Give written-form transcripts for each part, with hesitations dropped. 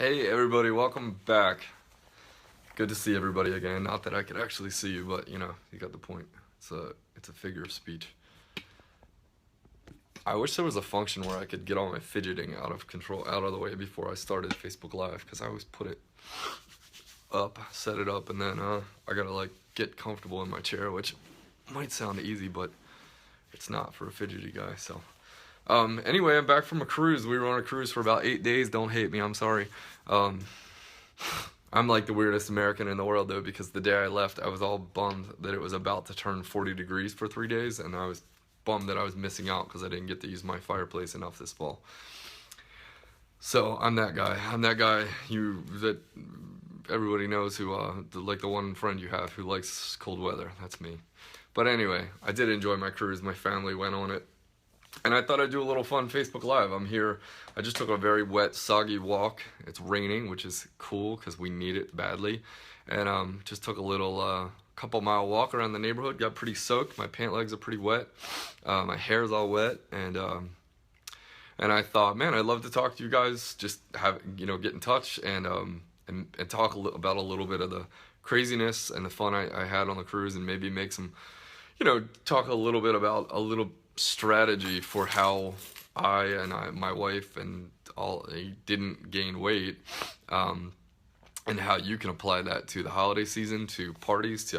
Hey everybody, welcome back. Good to see everybody again. Not that I could actually see you, but you got the point. It's a figure of speech. I wish there was a function where I could get all my fidgeting out of control, out of the way before I started Facebook Live, because I always put it up, set it up, and then I gotta like get comfortable in my chair, which might sound easy, but it's not for a fidgety guy. So anyway, I'm back from a cruise. We were on a cruise for about 8 days. Don't hate me, I'm sorry. I'm like the weirdest American in the world though, because the day I left, I was all bummed that it was about to turn 40 degrees for 3 days, and I was bummed that I was missing out because I didn't get to use my fireplace enough this fall. So I'm that guy. I'm that guy that everybody knows who, like the one friend you have who likes cold weather. That's me. But anyway, I did enjoy my cruise. My family went on it. And I thought I'd do a little fun Facebook Live. I'm here. I just took a very wet, soggy walk. It's raining, which is cool because we need it badly. And just took a little couple-mile walk around the neighborhood. Got pretty soaked. My pant legs are pretty wet. My hair's all wet. And I thought, man, I'd love to talk to you guys. Just get in touch and talk about a little bit of the craziness and the fun I had on the cruise, and maybe make some, talk a little bit about a little strategy for how my wife and all didn't gain weight, and how you can apply that to the holiday season, to parties, to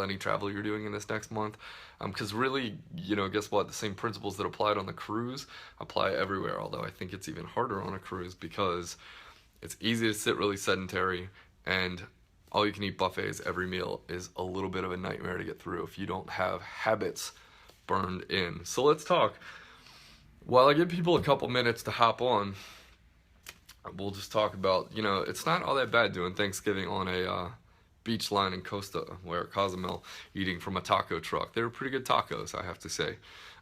any travel you're doing in this next month. Because really, guess what? The same principles that applied on the cruise apply everywhere, although I think it's even harder on a cruise because it's easy to sit really sedentary, and all you can eat buffets every meal is a little bit of a nightmare to get through if you don't have habits burned in. So let's talk. While I give people a couple minutes to hop on, we'll just talk about, it's not all that bad doing Thanksgiving on a beach line in Cozumel, eating from a taco truck. They were pretty good tacos, I have to say.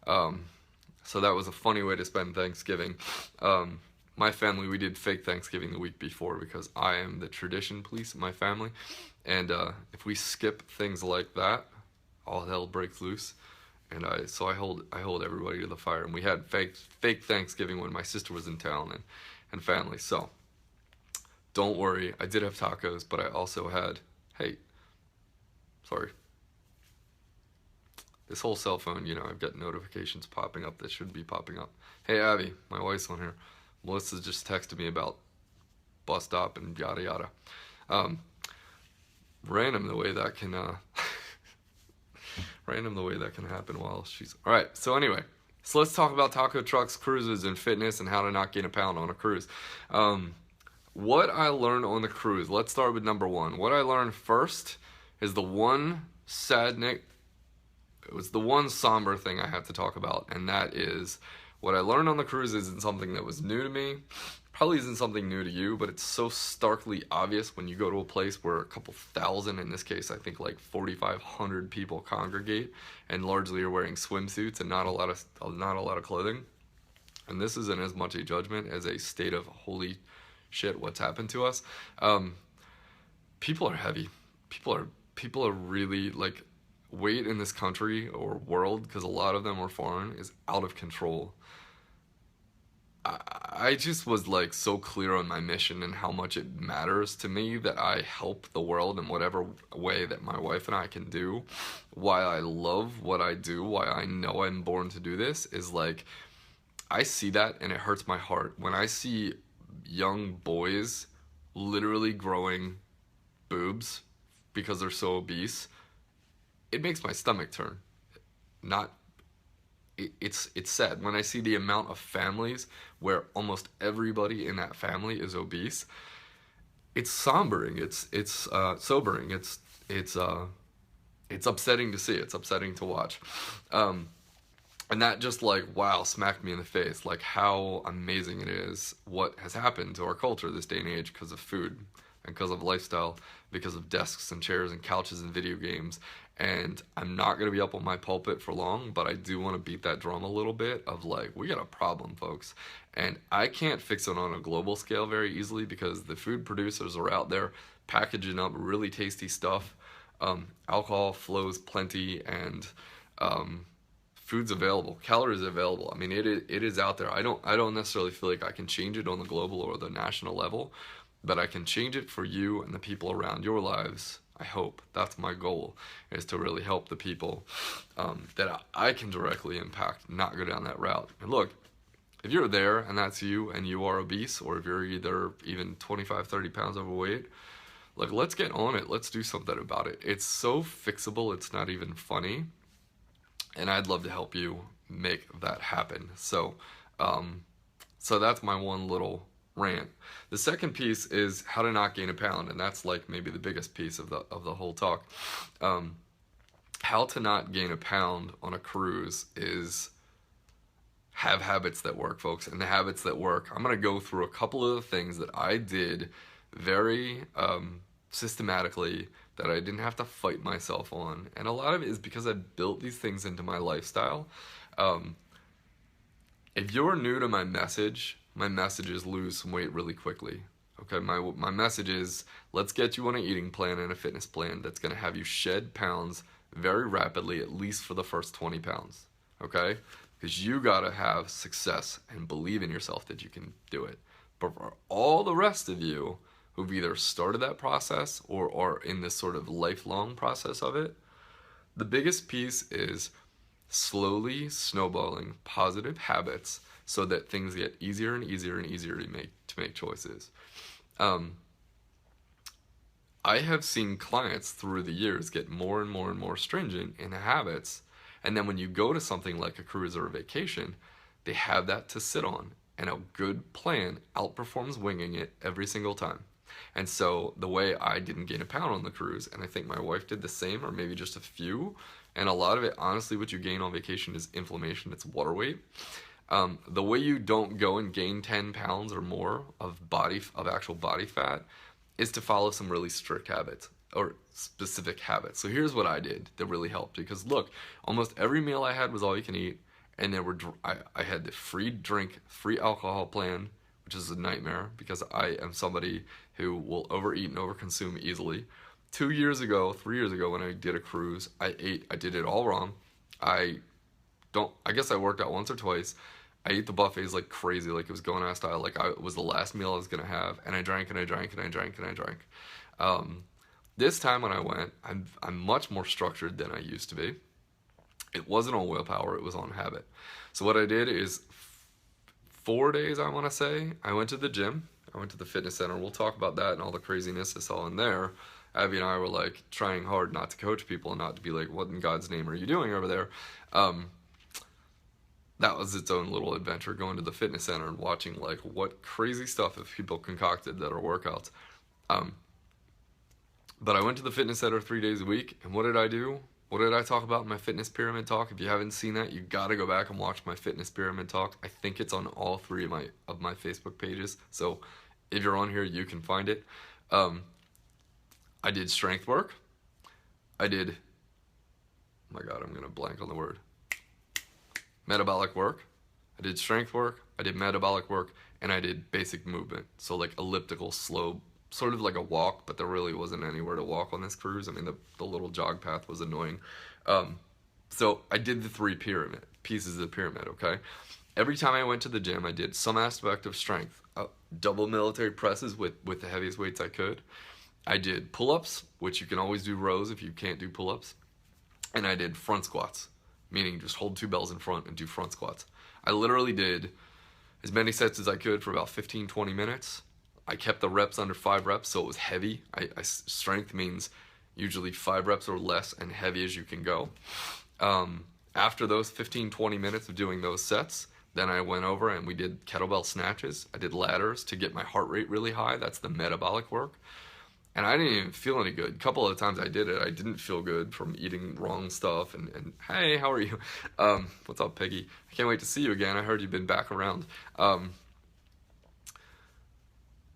So that was a funny way to spend Thanksgiving. My family, we did fake Thanksgiving the week before because I am the tradition police in my family. And if we skip things like that, all hell breaks loose. And I hold everybody to the fire. And we had fake Thanksgiving when my sister was in town and family. So don't worry, I did have tacos, but I also had, sorry. This whole cell phone, I've got notifications popping up that should be popping up. Hey Abby, my wife's on here. Melissa just texted me about bus stop and yada yada. Random the way that can happen while she's... Alright, so anyway, so let's talk about taco trucks, cruises, and fitness, and how to not gain a pound on a cruise. What I learned on the cruise, let's start with number one. What I learned first is the one somber thing I have to talk about, and that is what I learned on the cruise isn't something that was new to me. Probably isn't something new to you, but it's so starkly obvious when you go to a place where a couple thousand, in this case I think like 4,500 people congregate, and largely are wearing swimsuits and not a lot of clothing. And this isn't as much a judgment as a state of holy shit, what's happened to us. People are heavy. People are really, like, weight in this country or world, because a lot of them are foreign, is out of control. I just was like so clear on my mission and how much it matters to me that I help the world in whatever way that my wife and I can do. Why I love what I do, why I know I'm born to do this, is like, I see that and it hurts my heart when I see young boys literally growing boobs because they're so obese. It makes my stomach turn. It's sad when I see the amount of families where almost everybody in that family is obese. It's sombering. It's sobering. It's upsetting to see. It's upsetting to watch. And that just like, wow, smacked me in the face. Like how amazing it is what has happened to our culture this day and age because of food and because of lifestyle, because of desks and chairs and couches and video games. And I'm not going to be up on my pulpit for long, but I do want to beat that drum a little bit of like, we got a problem, folks. And I can't fix it on a global scale very easily because the food producers are out there packaging up really tasty stuff. Alcohol flows plenty, and food's available, calories available. I mean, it is out there. I don't necessarily feel like I can change it on the global or the national level, but I can change it for you and the people around your lives. I hope that's my goal, is to really help the people that I can directly impact, not go down that route. And look, if you're there and that's you and you are obese, or if you're either even 25, 30 pounds overweight, like, let's get on it. Let's do something about it. It's so fixable, it's not even funny. And I'd love to help you make that happen. So that's my one little rant. The second piece is how to not gain a pound, and that's like maybe the biggest piece of the whole talk. How to not gain a pound on a cruise is have habits that work, folks. And the habits that work, I'm going to go through a couple of the things that I did very systematically, that I didn't have to fight myself on. And a lot of it is because I built these things into my lifestyle. If you're new to my message is lose some weight really quickly. Okay, my message is, let's get you on an eating plan and a fitness plan that's going to have you shed pounds very rapidly, at least for the first 20 pounds. Okay? Because you got to have success and believe in yourself that you can do it. But for all the rest of you who've either started that process or are in this sort of lifelong process of it, the biggest piece is slowly snowballing positive habits so that things get easier and easier and easier to make choices. I have seen clients through the years get more and more and more stringent in habits, and then when you go to something like a cruise or a vacation, they have that to sit on, and a good plan outperforms winging it every single time. And so the way I didn't gain a pound on the cruise, and I think my wife did the same, or maybe just a few, and a lot of it, honestly, what you gain on vacation is inflammation, it's water weight. The way you don't go and gain 10 pounds or more of actual body fat is to follow some really strict habits or specific habits. So here's what I did that really helped, because look, almost every meal I had was all you can eat, and I had the free drink, free alcohol plan, which is a nightmare because I am somebody who will overeat and overconsume easily. 3 years ago, when I did a cruise, I did it all wrong. I guess I worked out once or twice. I ate the buffets like crazy, like it was going out of style, like it was the last meal I was gonna have, and I drank and I drank and I drank and I drank. This time when I went, I'm much more structured than I used to be. It wasn't on willpower, it was on habit. So what I did is 4 days, I want to say, I went to the gym, I went to the fitness center. We'll talk about that and all the craziness that's all in there. Abby and I were like trying hard not to coach people and not to be like, what in God's name are you doing over there? That was its own little adventure, going to the fitness center and watching like what crazy stuff have people concocted that are workouts. But I went to the fitness center 3 days a week, and what did I do? What did I talk about in my fitness pyramid talk? If you haven't seen that, you gotta go back and watch my fitness pyramid talk. I think it's on all 3 of my Facebook pages. So if you're on here, you can find it. I did strength work. Oh my God, I'm gonna blank on the word. Metabolic work. I did strength work. I did metabolic work, and I did basic movement. So like elliptical, slow, sort of like a walk, but there really wasn't anywhere to walk on this cruise. I mean, the little jog path was annoying. So I did the 3 pieces of the pyramid, okay? Every time I went to the gym, I did some aspect of strength. Double military presses with the heaviest weights I could. I did pull-ups, which you can always do rows if you can't do pull-ups. And I did front squats, meaning just hold 2 bells in front and do front squats. I literally did as many sets as I could for about 15, 20 minutes. I kept the reps under 5 reps, so it was heavy. Strength means usually 5 reps or less, and heavy as you can go. After those 15, 20 minutes of doing those sets, then I went over and we did kettlebell snatches. I did ladders to get my heart rate really high. That's the metabolic work. And I didn't even feel any good. A couple of times I did it, I didn't feel good from eating wrong stuff. And hey, how are you? What's up, Peggy? I can't wait to see you again. I heard you've been back around.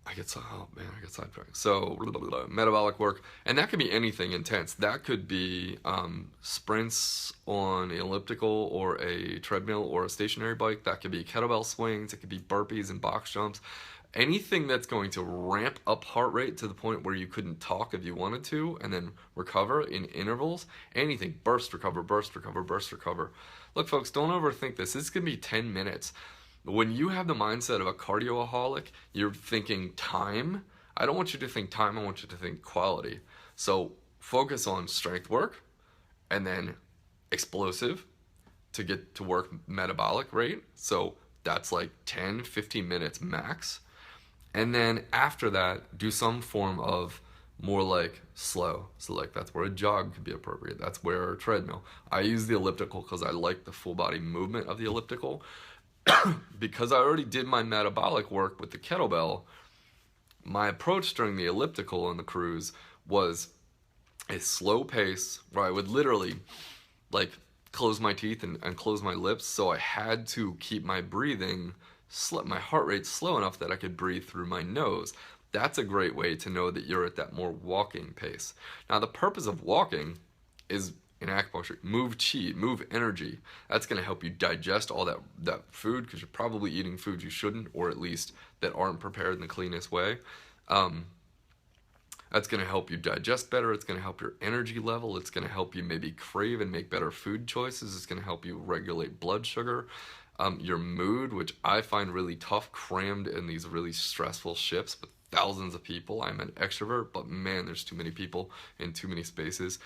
I get sidetracked. So, metabolic work, and that could be anything intense. That could be sprints on an elliptical or a treadmill or a stationary bike. That could be kettlebell swings. It could be burpees and box jumps. Anything that's going to ramp up heart rate to the point where you couldn't talk if you wanted to, and then recover in intervals. Anything. Burst, recover, burst, recover, burst, recover. Look, folks, don't overthink this. This is going to be 10 minutes. When you have the mindset of a cardioaholic, you're thinking time. I don't want you to think time, I want you to think quality. So focus on strength work and then explosive to get to work metabolic rate. So that's like 10, 15 minutes max. And then after that, do some form of more like slow. So like that's where a jog could be appropriate. That's where a treadmill. I use the elliptical because I like the full body movement of the elliptical. Because I already did my metabolic work with the kettlebell, my approach during the elliptical on the cruise was a slow pace where I would literally like close my teeth and close my lips, so I had to keep my breathing, my heart rate slow enough that I could breathe through my nose. That's a great way to know that you're at that more walking pace. Now the purpose of walking is in acupuncture, move chi, move energy. That's going to help you digest all that food, because you're probably eating food you shouldn't, or at least that aren't prepared in the cleanest way. That's going to help you digest better. It's going to help your energy level. It's going to help you maybe crave and make better food choices. It's going to help you regulate blood sugar. Your mood, which I find really tough, crammed in these really stressful ships with thousands of people. I'm an extrovert, but man, there's too many people in too many spaces.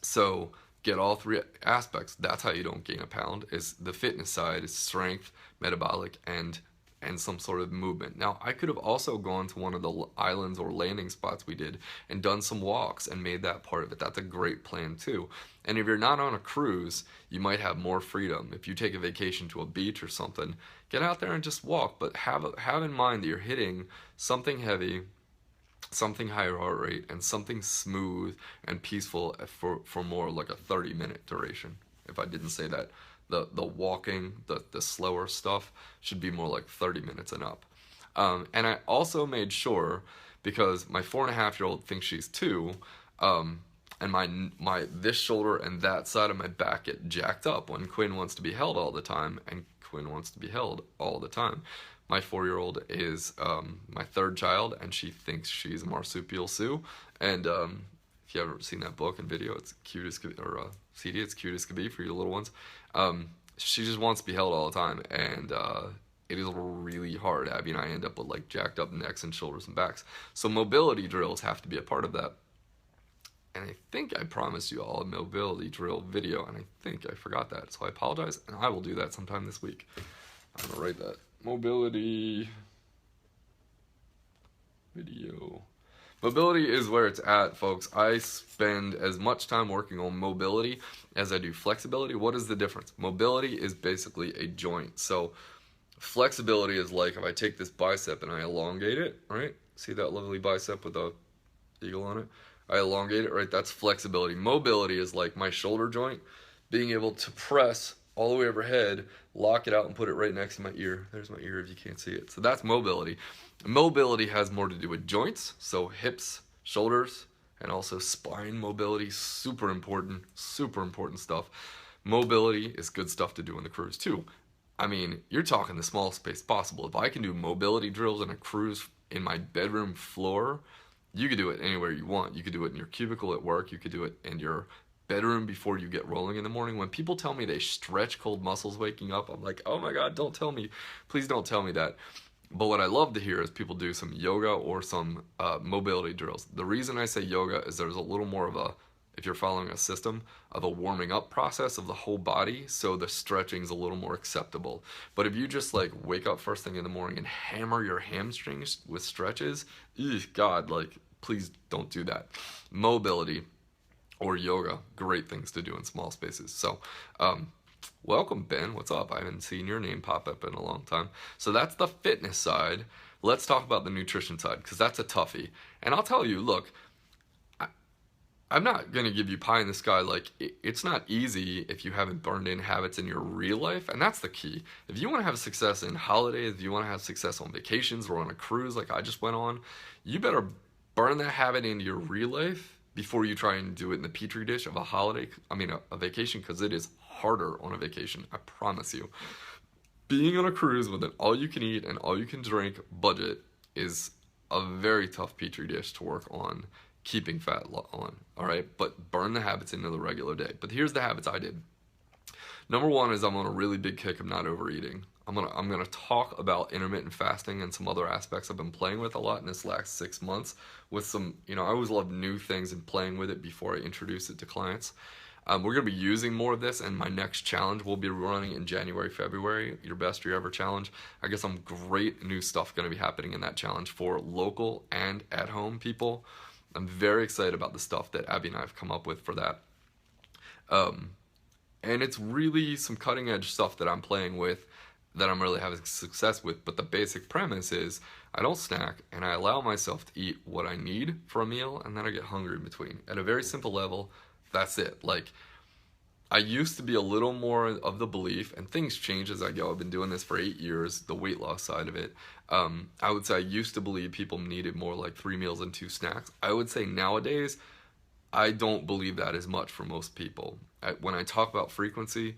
So get all three aspects. That's how you don't gain a pound. Is the fitness side is strength, metabolic, and some sort of movement. Now, I could have also gone to one of the islands or landing spots we did and done some walks and made that part of it. That's a great plan too. And if you're not on a cruise, you might have more freedom. If you take a vacation to a beach or something, get out there and just walk, but have in mind that you're hitting something heavy, something higher heart rate, and something smooth and peaceful for more like a 30-minute duration. If I didn't say that, the walking, the slower stuff should be more like 30 minutes and up. And I also made sure, because my 4.5-year-old thinks she's 2, and my this shoulder and that side of my back get jacked up when Quinn wants to be held all the time, and Quinn wants to be held all the time. My 4-year-old is my third child, and she thinks she's a marsupial Sue. And if you haven't seen that book and video, it's cute as could, or CD, it's cute as could be for you little ones. She just wants to be held all the time, and it is really hard. Abby and I end up with like jacked up necks and shoulders and backs. So mobility drills have to be a part of that. And I think I promised you all a mobility drill video, and I think I forgot that. So I apologize, and I will do that sometime this week. I'm gonna write that. Mobility video. Mobility is where it's at, folks. I spend as much time working on mobility as I do flexibility. What is the difference? Mobility is basically a joint. So flexibility is like if I take this bicep and I elongate it, right? See that lovely bicep with the eagle on it? I elongate it, right? That's flexibility. Mobility is like my shoulder joint, being able to press all the way overhead, lock it out, and put it right next to my ear. There's my ear if you can't see it. So that's mobility. Mobility has more to do with joints, so hips, shoulders, and also spine mobility. Super important stuff. Mobility is good stuff to do on the cruise too. I mean, you're talking the smallest space possible. If I can do mobility drills on a cruise in my bedroom floor, you could do it anywhere you want. You could do it in your cubicle at work. You could do it in your bedroom before you get rolling in the morning. When people tell me they stretch cold muscles waking up, I'm like, oh my God, don't tell me. Please don't tell me that. But what I love to hear is people do some yoga or some mobility drills. The reason I say yoga is there's a little more of a, if you're following a system, of a warming up process of the whole body, so the stretching is a little more acceptable. But if you just like wake up first thing in the morning and hammer your hamstrings with stretches, God, like, please don't do that. Mobility or yoga, great things to do in small spaces. So, welcome, Ben. What's up? I haven't seen your name pop up in a long time. So that's the fitness side. Let's talk about the nutrition side, because that's a toughie. And I'll tell you, look, I'm not going to give you pie in the sky. Like, it's not easy if you haven't burned in habits in your real life, and that's the key. If you want to have success in holidays, if you want to have success on vacations or on a cruise like I just went on, you better burn that habit into your real life before you try and do it in the petri dish of a vacation, because it is harder on a vacation, I promise you. Being on a cruise with an all-you-can-eat and all-you-can-drink budget is a very tough petri dish to work on keeping fat on, all right? But burn the habits into the regular day. But here's the habits I did. Number one is I'm on a really big kick of not overeating. I'm gonna talk about intermittent fasting and some other aspects I've been playing with a lot in this last 6 months with some, I always love new things and playing with it before I introduce it to clients. We're gonna be using more of this, and my next challenge will be running in January, February, Your Best Year Ever challenge. I guess some great new stuff gonna be happening in that challenge for local and at home people. I'm very excited about the stuff that Abby and I have come up with for that. And it's really some cutting edge stuff that I'm playing with that I'm really having success with. But the basic premise is I don't snack and I allow myself to eat what I need for a meal, and then I get hungry in between. At a very simple level, that's it. Like, I used to be a little more of the belief, and things change as I go. I've been doing this for 8 years, the weight loss side of it. I would say I used to believe people needed more like 3 meals and 2 snacks. I would say nowadays, I don't believe that as much for most people. When I talk about frequency,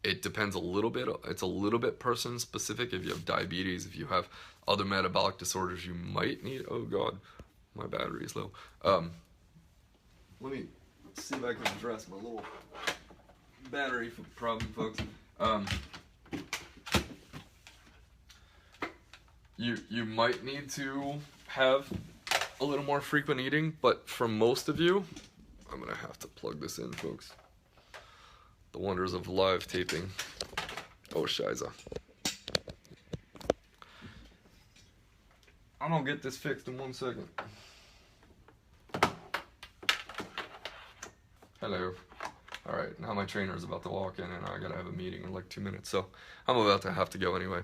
it depends a little bit. It's a little bit person specific. If you have diabetes, if you have other metabolic disorders, you might need, oh God, my battery is low. Let me see if I can address my little battery problem, folks. You might need to have a little more frequent eating, but for most of you, I'm gonna have to plug this in, folks. The wonders of live taping. Oh, shiza. I'm gonna get this fixed in 1 second. Hello. All right, now my trainer is about to walk in and I gotta have a meeting in like 2 minutes, so I'm about to have to go anyway.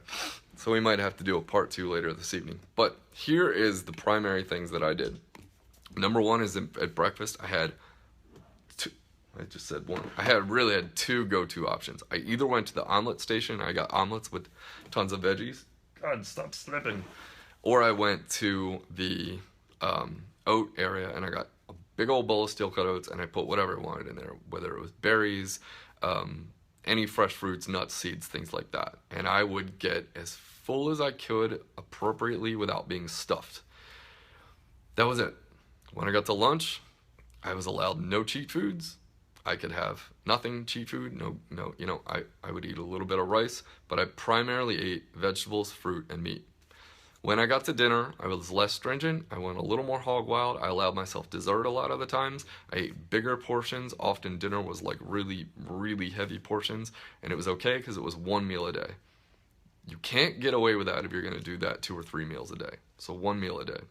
So we might have to do a part 2 later this evening. But here is the primary things that I did. Number one is at breakfast, I had two, I just said one. I really had 2 go-to options. I either went to the omelet station, I got omelets with tons of veggies. God, stop slipping. Or I went to the oat area and I got a big old bowl of steel-cut oats and I put whatever I wanted in there, whether it was berries, any fresh fruits, nuts, seeds, things like that. And I would get as full as I could appropriately without being stuffed. That was it. When I got to lunch, I was allowed no cheat foods. I could have nothing cheat food, no, I would eat a little bit of rice, but I primarily ate vegetables, fruit, and meat. When I got to dinner, I was less stringent. I went a little more hog wild. I allowed myself dessert a lot of the times. I ate bigger portions. Often dinner was like really, really heavy portions, and it was okay because it was 1 meal a day. You can't get away with that if you're going to do that 2 or 3 meals a day. So 1 meal a day.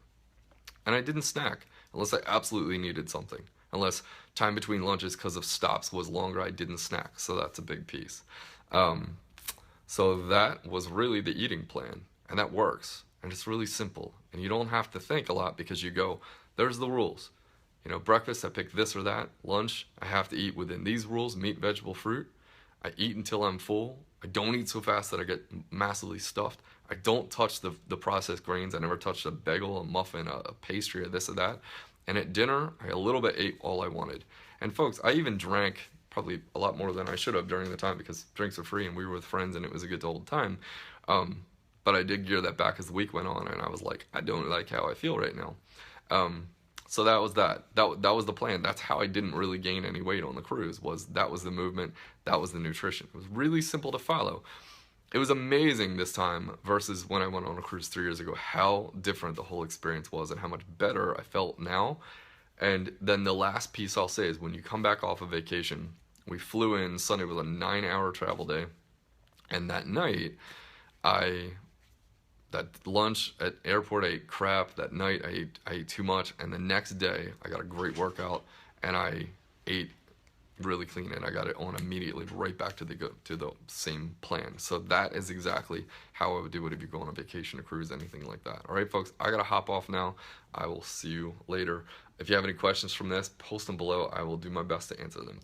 And I didn't snack unless I absolutely needed something. Unless time between lunches because of stops was longer, I didn't snack. So that's a big piece. So that was really the eating plan, and that works. And it's really simple. And you don't have to think a lot because you go, there's the rules. Breakfast, I pick this or that. Lunch, I have to eat within these rules, meat, vegetable, fruit. I eat until I'm full. I don't eat so fast that I get massively stuffed. I don't touch the processed grains. I never touched a bagel, a muffin, a pastry, or this or that. And at dinner, I a little bit ate all I wanted. And folks, I even drank probably a lot more than I should have during the time because drinks are free and we were with friends and it was a good old time. But I did gear that back as the week went on, and I was like, I don't like how I feel right now. So that was that. That was the plan. That's how I didn't really gain any weight on the cruise. That was the movement. That was the nutrition. It was really simple to follow. It was amazing this time versus when I went on a cruise 3 years ago, how different the whole experience was and how much better I felt now. And then the last piece I'll say is when you come back off of vacation, we flew in, Sunday was a 9-hour travel day, and that night, that lunch at airport, I ate crap. That night, I ate too much. And the next day, I got a great workout, and I ate really clean, and I got it on immediately, right back to the same plan. So that is exactly how I would do it if you go on a vacation, a cruise, anything like that. All right, folks, I got to hop off now. I will see you later. If you have any questions from this, post them below. I will do my best to answer them.